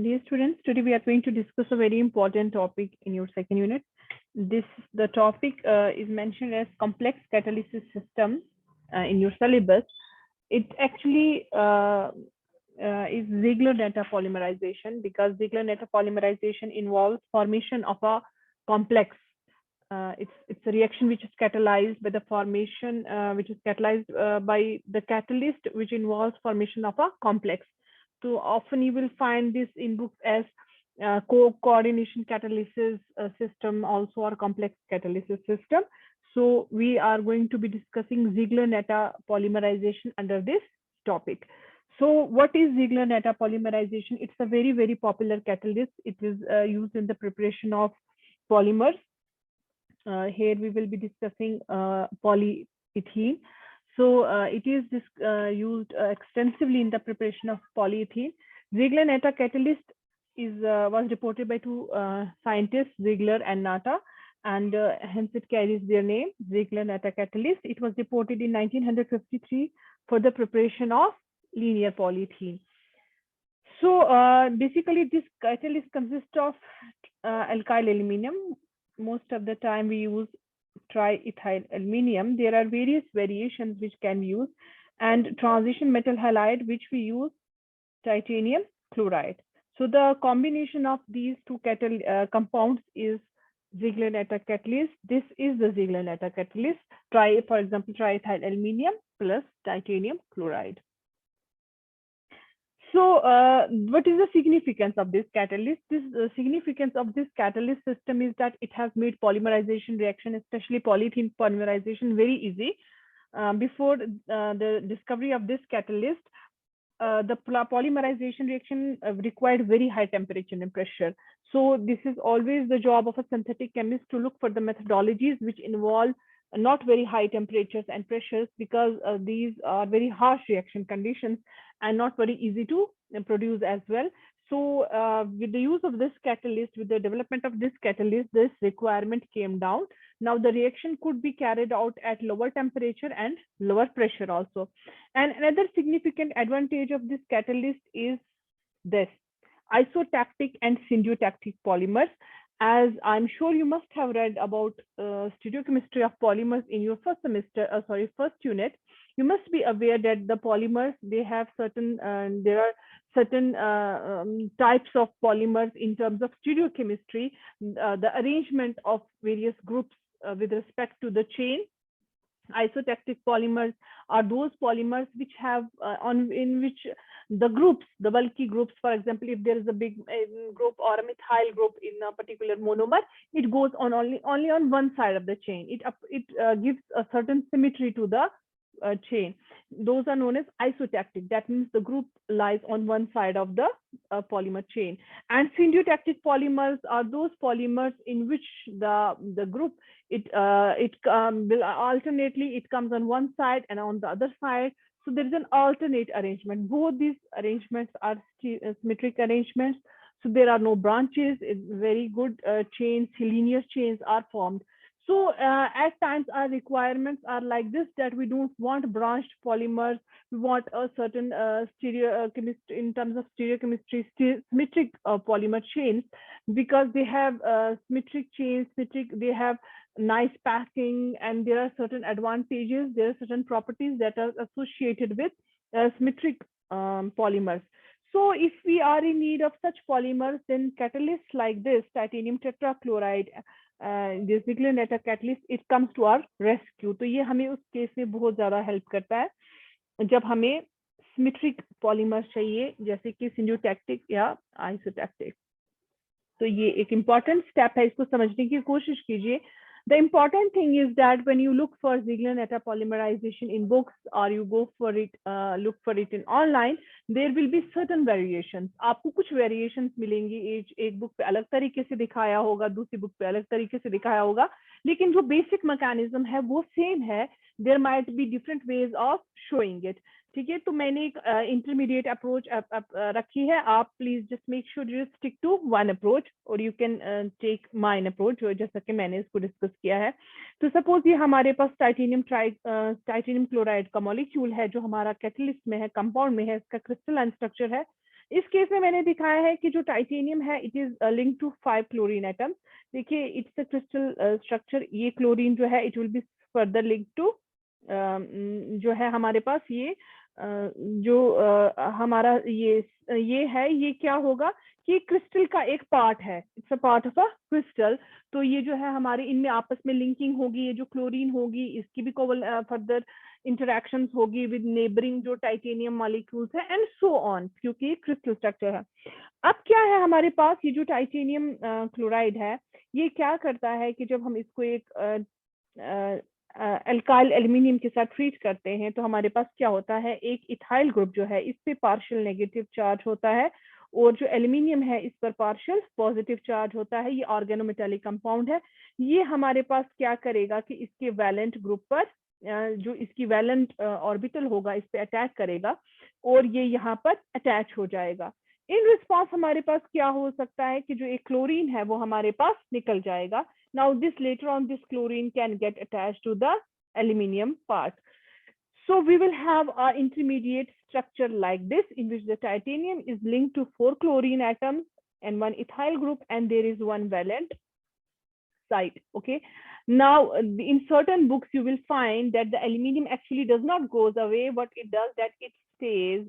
Dear students, today we are going to discuss a very important topic in your second unit. The topic is mentioned as complex catalysis system in your syllabus. It actually is Ziegler-Natta polymerization, because Ziegler-Natta polymerization involves formation of a complex. It's a reaction which is catalyzed by the formation, which is catalyzed by the catalyst, which involves formation of a complex. So often you will find this in books as coordination catalysis system, also, or complex catalysis system. So we are going to be discussing Ziegler-Natta polymerization under this topic. So what is Ziegler-Natta polymerization? It's a very, very popular catalyst. It is used in the preparation of polymers. Here we will be discussing polyethylene. So it is used extensively in the preparation of polyethylene. Ziegler-Natta catalyst was reported by two scientists, Ziegler and Natta, and hence it carries their name, Ziegler-Natta catalyst. It was reported in 1953 for the preparation of linear polyethylene. So basically, this catalyst consists of alkyl aluminum. Most of the time we use triethyl aluminum. There are various variations which can be used, and transition metal halide, which we use titanium chloride. So the combination of these two compounds is Ziegler-Natta catalyst. This is the Ziegler-Natta catalyst. For example, triethyl aluminum plus titanium chloride. So what is the significance of this catalyst? The significance of this catalyst system is that it has made polymerization reaction, especially polyethylene polymerization, very easy. Before the discovery of this catalyst, the polymerization reaction required very high temperature and pressure. So this is always the job of a synthetic chemist to look for the methodologies which involve not very high temperatures and pressures, because these are very harsh reaction conditions and not very easy to produce as well. So with the use of this catalyst, with the development of this catalyst, this requirement came down. Now the reaction could be carried out at lower temperature and lower pressure also. And another significant advantage of this catalyst is this: isotactic and syndiotactic polymers. As I'm sure you must have read about stereochemistry of polymers in your first unit, you must be aware that the polymers, they have there are certain types of polymers in terms of stereochemistry, the arrangement of various groups with respect to the chain. Isotactic polymers are those polymers which have in which the groups, the bulky groups, for example, if there is a big group or a methyl group in a particular monomer, it goes on only on one side of the chain. It gives a certain symmetry to the chain. Those are known as isotactic. That means the group lies on one side of the polymer chain. And syndiotactic polymers are those polymers in which the group will alternately, it comes on one side and on the other side. So there is an alternate arrangement. Both these arrangements are symmetric arrangements. So there are no branches. Very good chains, linear chains are formed. So at times our requirements are like this, that we don't want branched polymers. We want a certain stereochemistry, in terms of stereochemistry, symmetric polymer chains, because they have symmetric chains, they have nice packing, and there are certain advantages, there are certain properties that are associated with symmetric polymers. So if we are in need of such polymers, then catalysts like this, titanium tetrachloride, this Ziegler-Natta catalyst, it comes to our rescue. तो ये हमें उस case में बहुत ज़्यादा help करता है जब हमें सिमेट्रिक पॉलीमर चाहिए, जैसे कि सिंडियोटैक्टिक या आइसोटैक्टिक. तो ये एक इम्पॉर्टेंट स्टेप है, इसको समझने की कोशिश कीजिए. The important thing is that when you look for Ziegler-Natta polymerization in books, or you go for it, look for it in online, there will be certain variations. आपको कुछ variations मिलेंगी. एक book पे अलग तरीके से दिखाया होगा, दूसरी book पे अलग तरीके से दिखाया होगा, लेकिन जो basic mechanism है वो same है. There might be different ways of showing it. ठीक है, तो मैंने एक इंटरमीडिएट अप्रोच रखी है. आप please just make sure you stick to one approach, और you can take mine approach, जैसा कि मैंने इसको डिस्कस किया है. तो सपोज ये हमारे पास टाइटेनियम क्लोराइड का मॉलिक्यूल है, जो हमारा कैटलिस्ट में है, कंपाउंड में है. इसका क्रिस्टलाइन स्ट्रक्चर है इस केस में मैंने दिखाया है कि जो टाइटेनियम है it is link to 5 chlorine atoms. देखिए इट्स अ क्रिस्टल स्ट्रक्चर, ये क्लोरीन जो है it will be further link to जो है हमारे पास ये जो हमारा ये है, ये क्या होगा कि क्रिस्टल का एक पार्ट है, it's a part of a crystal. तो ये जो है हमारे इनमें आपस में लिंकिंग होगी, ये जो क्लोरीन होगी इसकी भी फर्दर इंटरेक्शंस होगी विद नेबरिंग जो टाइटेनियम मॉलिक्यूल्स है एंड सो ऑन, क्योंकि ये क्रिस्टल स्ट्रक्चर है। अब क्या है हमारे पास ये जो टाइटेनियम क्लोराइड है, ये क्या करता है कि जब हम इसको एक अल्काइल एल्यूमिनियम के साथ ट्रीट करते हैं तो हमारे पास क्या होता है, एक इथाइल ग्रुप जो है इस पे पार्शियल नेगेटिव चार्ज होता है और जो एल्यूमिनियम है इस पर पार्शियल पॉजिटिव चार्ज होता है। ये ऑर्गेनोमेटालिक कंपाउंड है। ये हमारे पास क्या करेगा कि इसके वैलेंट ग्रुप पर जो इसकी वैलेंट ऑर्बिटल होगा इस पे अटैक करेगा और ये यहाँ पर अटैच हो जाएगा। इन रिस्पॉन्स हमारे पास क्या हो सकता है कि जो एक क्लोरीन है वो हमारे पास निकल जाएगा। Now this later on this chlorine can get attached to the aluminium part. So we will have an intermediate structure like this in which the titanium is linked to 4 chlorine atoms and 1 ethyl group and there is 1 valent site. Okay. Now in certain books you will find that the aluminium actually does not goes away. What it does that it stays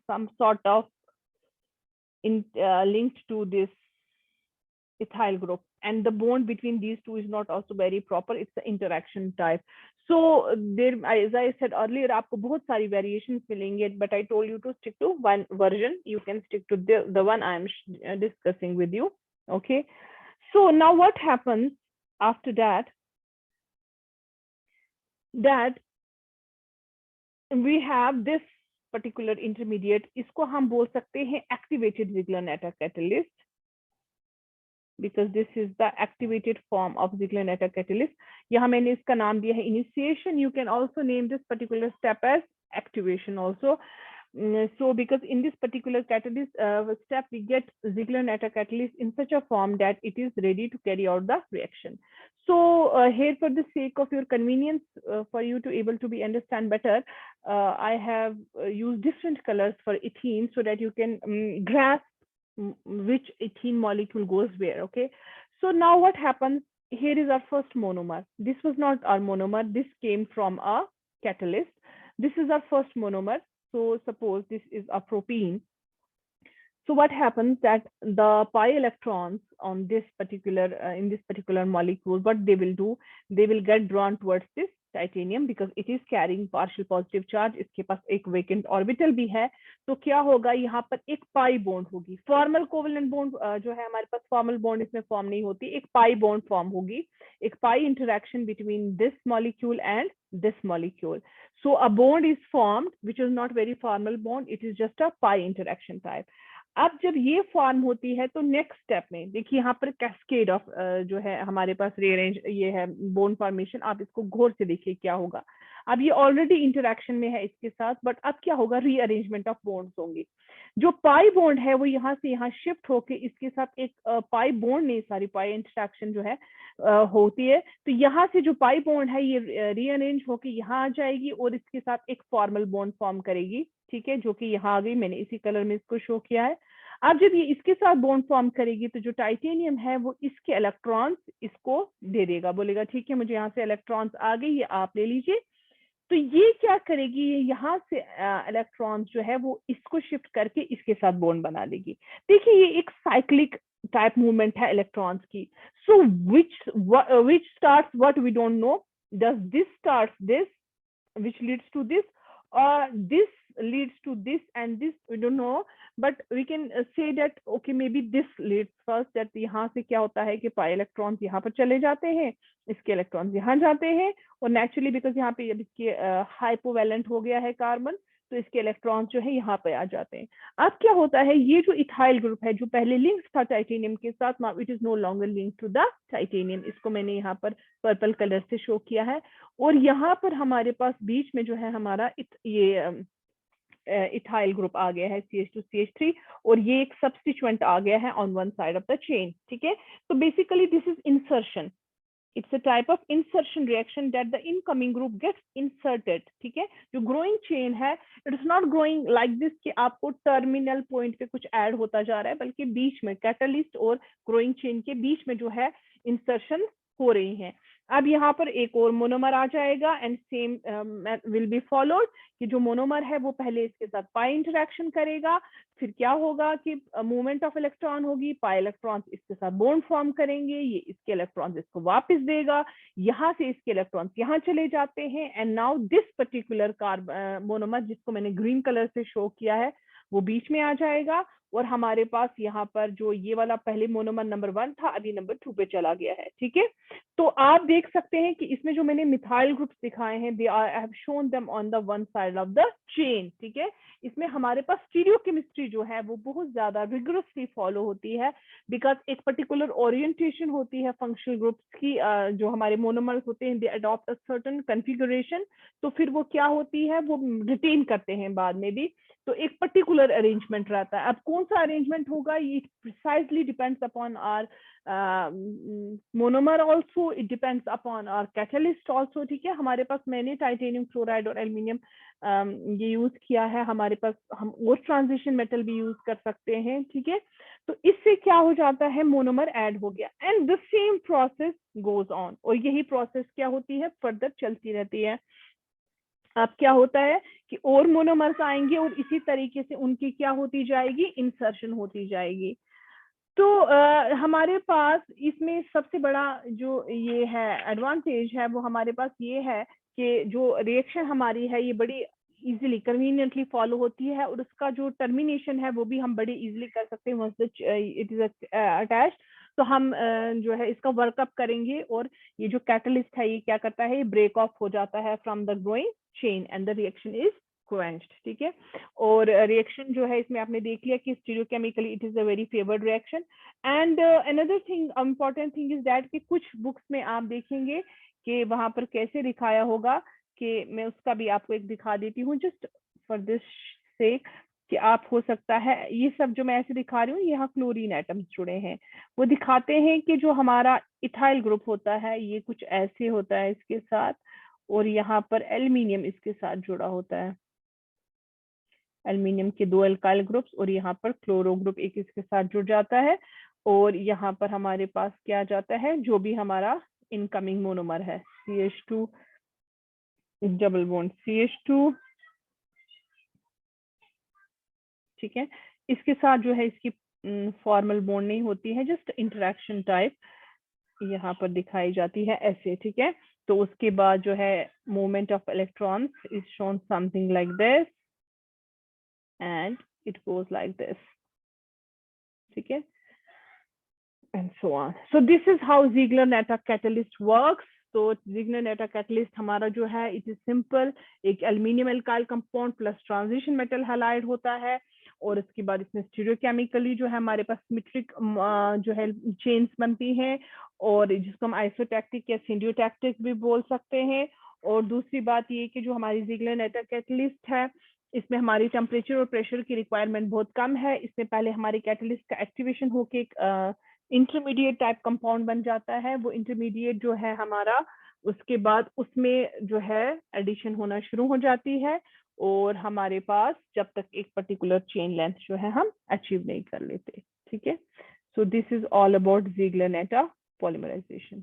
some sort of linked to this ethyl group, and the bond between these two is not also very proper, it's the interaction type. So there, as I said earlier, आपको बहुत सारी variations मिलेंगे, but I told you to stick to one version. You can stick to the one I am discussing with you. Okay, so now what happens after that, that we have this particular intermediate, इसको हम बोल सकते हैं activated Ziegler-Natta catalyst, because this is the activated form of Ziegler-Natta catalyst. यहाँ मैंने इसका नाम दिया है initiation. You can also name this particular step as activation also. So because in this particular catalyst step we get Ziegler-Natta catalyst in such a form that it is ready to carry out the reaction. So here, for the sake of your convenience, for you to able to be understand better, I have used different colors for ethene so that you can grasp which ethene molecule goes where. Okay, so now what happens, here is our first monomer. This was not our monomer, this came from a catalyst. This is our first monomer. So suppose this is a propene. So what happens that the pi electrons on this particular in this particular molecule, what they will do, they will get drawn towards this titanium because it is carrying partial positive charge. इसके पास एक vacant orbital भी है, तो क्या होगा, यहाँ पर एक पाई बॉन्ड होगी। फॉर्मल कोवेलेंट बॉन्ड जो है हमारे पास, फॉर्मल बॉन्ड इसमें फॉर्म नहीं होती, एक पाई बॉन्ड फॉर्म होगी, एक pi interaction between this molecule and this molecule. So a bond is formed which is not very formal bond, it is just a pi interaction type. अब जब ये form होती है तो नेक्स्ट स्टेप में देखिए यहाँ पर कैस्केड ऑफ जो है हमारे पास रीअरेंज ये है बोन फॉर्मेशन, आप इसको गौर से देखिए क्या होगा। अब ये ऑलरेडी इंटरेक्शन में है इसके साथ, बट अब क्या होगा, रीअरेंजमेंट ऑफ बॉन्ड्स होंगे। जो पाई बॉन्ड है वो यहाँ से यहाँ शिफ्ट होके इसके साथ एक पाई बॉन्ड नहीं, सारी पाई इंटरेक्शन जो है होती है, तो यहाँ से जो पाई बॉन्ड है ये रीअरेंज होके यहाँ आ जाएगी और इसके साथ एक फॉर्मल बॉन्ड फॉर्म करेगी। ठीक है, जो कि यहाँ आ गई, मैंने इसी कलर में इसको शो किया है। अब जब ये इसके साथ बॉन्ड फॉर्म करेगी तो जो टाइटेनियम है वो इसके इलेक्ट्रॉन्स इसको दे देगा, बोलेगा ठीक है मुझे यहाँ से इलेक्ट्रॉन्स आ गई, ये आप ले लीजिए। तो ये क्या करेगी, ये यहाँ से इलेक्ट्रॉन्स जो है वो इसको शिफ्ट करके इसके साथ बॉन्ड बना देगी। देखिए ये एक साइक्लिक टाइप मूवमेंट है इलेक्ट्रॉन्स की। सो which starts what we don't know, does this starts this which leads to this, or this leads to this and this, we don't know, but we can say that okay maybe this leads first, that यहाँ से क्या होता है कि pi electrons यहाँ पर चले जाते हैं, इसके इलेक्ट्रॉन्स यहाँ जाते हैं, और नेचुरली बिकॉज यहाँ पे इसके हाइपोवैलेंट हो गया है कार्बन, तो इसके इलेक्ट्रॉन्स जो है यहाँ पे आ जाते हैं। अब क्या होता है, ये जो इथाइल ग्रुप है जो पहले लिंक था टाइटेनियम के साथ, now it is no longer link to the titanium, इसको मैंने यहाँ पर पर्पल कलर से शो किया है, और यहाँ पर हमारे पास बीच में जो है हमारा ये इथाइल ग्रुप आ गया है CH2CH3, और ये एक सब्स्टिट्यूएंट आ गया है on one side of the chain. ठीक है, तो basically this is insertion. It's a type of insertion reaction that the incoming group gets inserted, ठीक है। जो ग्रोइंग चेन है, it is not growing like this कि आपको टर्मिनल पॉइंट पे कुछ ऐड होता जा रहा है, बल्कि बीच में कैटलिस्ट और ग्रोइंग चेन के बीच में जो है इंसर्शन हो रही है। अब यहाँ पर एक और मोनोमर आ जाएगा and same will be followed कि जो मोनोमर है वो पहले इसके साथ पाई इंटरेक्शन करेगा, फिर क्या होगा कि मूवमेंट ऑफ इलेक्ट्रॉन होगी, पाई इलेक्ट्रॉन्स इसके साथ बॉन्ड फॉर्म करेंगे, ये इसके इलेक्ट्रॉन्स इसको वापस देगा, यहाँ से इसके इलेक्ट्रॉन्स यहाँ चले जाते हैं and now this particular monomer जिसको मैंने ग्रीन कलर से शो किया है वो बीच में आ जाएगा और हमारे पास यहाँ पर जो ये वाला पहले मोनोमर नंबर 1 था अभी नंबर 2 पे चला गया है, ठीक है। तो आप देख सकते हैं कि इसमें जो मैंने मिथाइल ग्रुप्स दिखाए हैं, they are I have shown them on the one side of the chain, ठीक है। इसमें हमारे पास स्टीरियोकेमिस्ट्री जो है वो बहुत ज्यादा रिगरसली फॉलो होती है, बिकॉज एक पर्टिकुलर ओरिएंटेशन होती है फंक्शनल ग्रुप्स की, जो हमारे मोनोमर्स होते हैं दे अडॉप्ट अ सर्टेन कॉन्फ़िगरेशन, तो फिर वो क्या होती है वो रिटेन करते हैं बाद में भी, तो एक पर्टिकुलर अरेंजमेंट रहता है। अब कौन सा अरेंजमेंट होगा ये precisely depends upon our monomer also, it depends upon our catalyst also, ठीक है। हमारे पास मैंने टाइटेनियम क्लोराइड और एल्यूमिनियम ये यूज किया है, हमारे पास हम और ट्रांजिशन मेटल भी यूज कर सकते हैं, ठीक है। तो इससे क्या हो जाता है, मोनोमर ऐड हो गया and the same process goes on, और यही प्रोसेस क्या होती है फर्दर चलती रहती है। अब क्या होता है कि और मोनोमर्स आएंगे और इसी तरीके से उनकी क्या होती जाएगी, इंसर्शन होती जाएगी। तो हमारे पास इसमें सबसे बड़ा जो ये है एडवांटेज है वो हमारे पास ये है कि जो रिएक्शन हमारी है ये बड़ी इजीली कन्वीनियंटली फॉलो होती है और उसका जो टर्मिनेशन है वो भी हम बड़ी इजीली कर सकते हैं वंस इट इज अटैच्ड। तो हम जो है इसका वर्कअप करेंगे और ये जो कैटलिस्ट है ये क्या करता है, ये ब्रेक ऑफ हो जाता है from the growing chain and the reaction is quenched, ठीक है। और रिएक्शन जो है इसमें आपने देख लिया कि stereochemically it is a very favoured reaction. And another thing important thing is that कि कुछ बुक्स में आप देखेंगे कि वहां पर कैसे दिखाया होगा, कि मैं उसका भी आपको एक दिखा देती हूँ जस्ट फॉर दिस सेक, कि आप हो सकता है ये सब जो मैं ऐसे दिखा रही हूँ यहाँ क्लोरीन एटम्स जुड़े हैं, वो दिखाते हैं कि जो हमारा इथाइल ग्रुप होता है ये कुछ ऐसे होता है इसके साथ, और यहाँ पर एल्यूमिनियम इसके साथ जुड़ा होता है, एल्यूमिनियम के 2 अल्काइल ग्रुप्स, और यहाँ पर क्लोरो ग्रुप एक इसके साथ जुड़ जाता है, और यहाँ पर हमारे पास क्या जाता है जो भी हमारा इनकमिंग मोनोमर है CH2 डबल बॉन्ड CH2, ठीक है। इसके साथ जो है इसकी फॉर्मल बॉन्ड नहीं होती है, जस्ट इंटरेक्शन टाइप यहाँ पर दिखाई जाती है ऐसे, ठीक है। तो उसके बाद जो है movement of electrons is shown something like this and it goes like this, ठीक है, and so on. So this is how Ziegler-Natta catalyst works. तो Ziegler-Natta catalyst हमारा जो है इट इज सिंपल, एक aluminium alkyl compound plus transition metal halide होता है, और इसके बाद इसमें स्टीरियोकेमिकली जो है हमारे पास सिमेट्रिक जो है चेन्स बनती हैं, और जिसको हम आइसोटैक्टिक या सिंडियोटैक्टिक भी बोल सकते हैं। और दूसरी बात ये कि जो हमारी Ziegler-Natta कैटलिस्ट है इसमें हमारी टेम्परेचर और प्रेशर की रिक्वायरमेंट बहुत कम है, इसमें पहले हमारी कैटलिस्ट का एक्टिवेशन होके एक इंटरमीडिएट टाइप कंपाउंड बन जाता है, वो इंटरमीडिएट जो है हमारा उसके बाद उसमें जो है एडिशन होना शुरू हो जाती है, और हमारे पास जब तक एक पर्टिकुलर चेन लेंथ जो है हम अचीव नहीं कर लेते, ठीक है। So this is all about Ziegler-Natta polymerization.